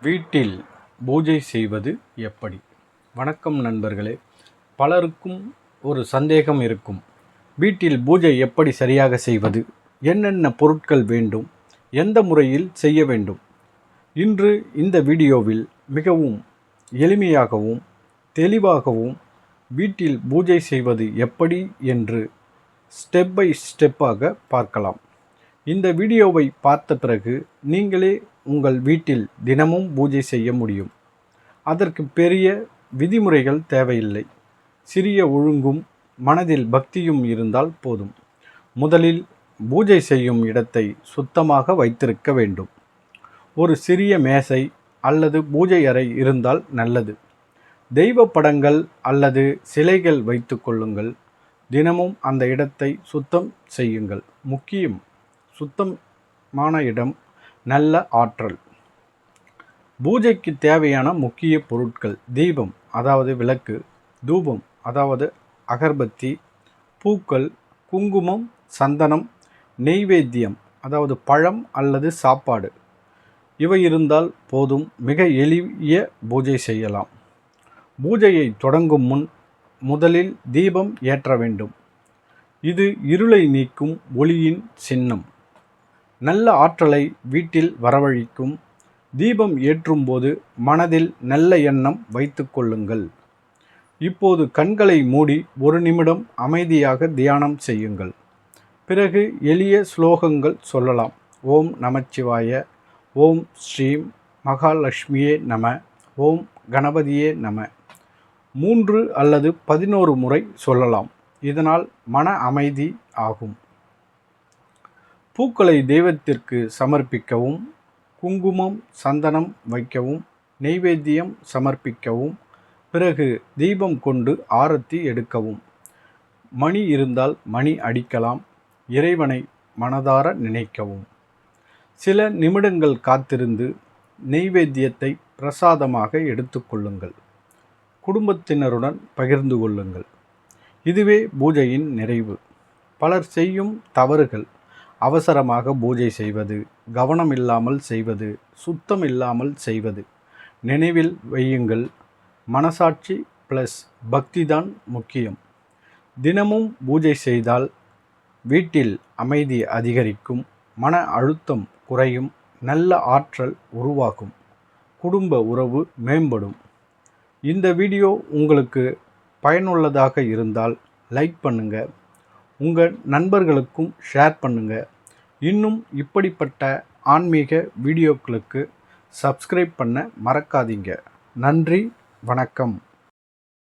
வீட்டில் பூஜை செய்வது எப்படி? வணக்கம் நண்பர்களே. பலருக்கும் ஒரு சந்தேகம் இருக்கும். வீட்டில் பூஜை எப்படி சரியாக செய்வது? என்னென்ன பொருட்கள் வேண்டும்? எந்த முறையில் செய்ய வேண்டும்? இன்று இந்த வீடியோவில் மிகவும் எளிமையாகவும் தெளிவாகவும் வீட்டில் பூஜை செய்வது எப்படி என்று ஸ்டெப் பை ஸ்டெப்பாக பார்க்கலாம். இந்த வீடியோவை பார்த்த பிறகு நீங்களே உங்கள் வீட்டில் தினமும் பூஜை செய்ய முடியும். அதற்கு பெரிய விதிமுறைகள் தேவையில்லை. சிறிய ஒழுங்கும் மனதில் பக்தியும் இருந்தால் போதும். முதலில் பூஜை செய்யும் இடத்தை சுத்தமாக வைத்திருக்க வேண்டும். ஒரு சிறிய மேசை அல்லது பூஜை அறை இருந்தால் நல்லது. தெய்வ படங்கள் அல்லது சிலைகள் வைத்து கொள்ளுங்கள். தினமும் அந்த இடத்தை சுத்தம் செய்யுங்கள். முக்கியம், சுத்தமான இடம் நல்ல ஆற்றல். பூஜைக்கு தேவையான முக்கிய பொருட்கள்: தீபம் அதாவது விளக்கு, தூபம் அதாவது அகர்பத்தி, பூக்கள், குங்குமம், சந்தனம், நெய்வேத்தியம் அதாவது பழம் அல்லது சாப்பாடு. இவை இருந்தால் போதும். மிக எளிய பூஜை செய்யலாம். பூஜையை தொடங்கும் முன் முதலில் தீபம் ஏற்ற வேண்டும். இது இருளை நீக்கும் ஒளியின் சின்னம். நல்ல ஆற்றலை வீட்டில் வரவழைக்கும். தீபம் ஏற்றும்போது மனதில் நல்ல எண்ணம் வைத்து கொள்ளுங்கள். இப்போது கண்களை மூடி ஒரு நிமிடம் அமைதியாக தியானம் செய்யுங்கள். பிறகு எளிய ஸ்லோகங்கள் சொல்லலாம். ஓம் நமச்சிவாய, ஓம் ஸ்ரீம் மகாலட்சுமியே நம, ஓம் கணபதியே நம. 3 அல்லது 11 முறை சொல்லலாம். இதனால் மன அமைதி ஆகும். பூக்களை தெய்வத்திற்கு சமர்ப்பிக்கவும், குங்குமம், சந்தனம் வைக்கவும், நெய்வேத்தியம் சமர்ப்பிக்கவும், பிறகு தீபம் கொண்டு ஆரத்தி எடுக்கவும். மணி இருந்தால் மணி அடிக்கலாம். இறைவனை மனதார நினைக்கவும். சில நிமிடங்கள் காத்திருந்து நெய்வேத்தியத்தை பிரசாதமாக எடுத்துக்கொள்ளுங்கள். குடும்பத்தினருடன் பகிர்ந்து கொள்ளுங்கள். இதுவே பூஜையின் நிறைவு. பலர் செய்யும் தவறுகள்: அவசரமாக பூஜை செய்வது, கவனம் இல்லாமல் செய்வது, சுத்தம் இல்லாமல் செய்வது. நினைவில் வையுங்கள், மனசாட்சி ப்ளஸ் பக்தி தான் முக்கியம். தினமும் பூஜை செய்தால் வீட்டில் அமைதி அதிகரிக்கும், மன அழுத்தம் குறையும், நல்ல ஆற்றல் உருவாகும், குடும்ப உறவு மேம்படும். இந்த வீடியோ உங்களுக்கு பயனுள்ளதாக இருந்தால் லைக் பண்ணுங்கள். உங்கள் நண்பர்களுக்கும் ஷேர் பண்ணுங்கள். இன்னும் இப்படிப்பட்ட ஆன்மீக வீடியோக்களுக்கு சப்ஸ்கிரைப் பண்ண மறக்காதீங்க. நன்றி, வணக்கம்.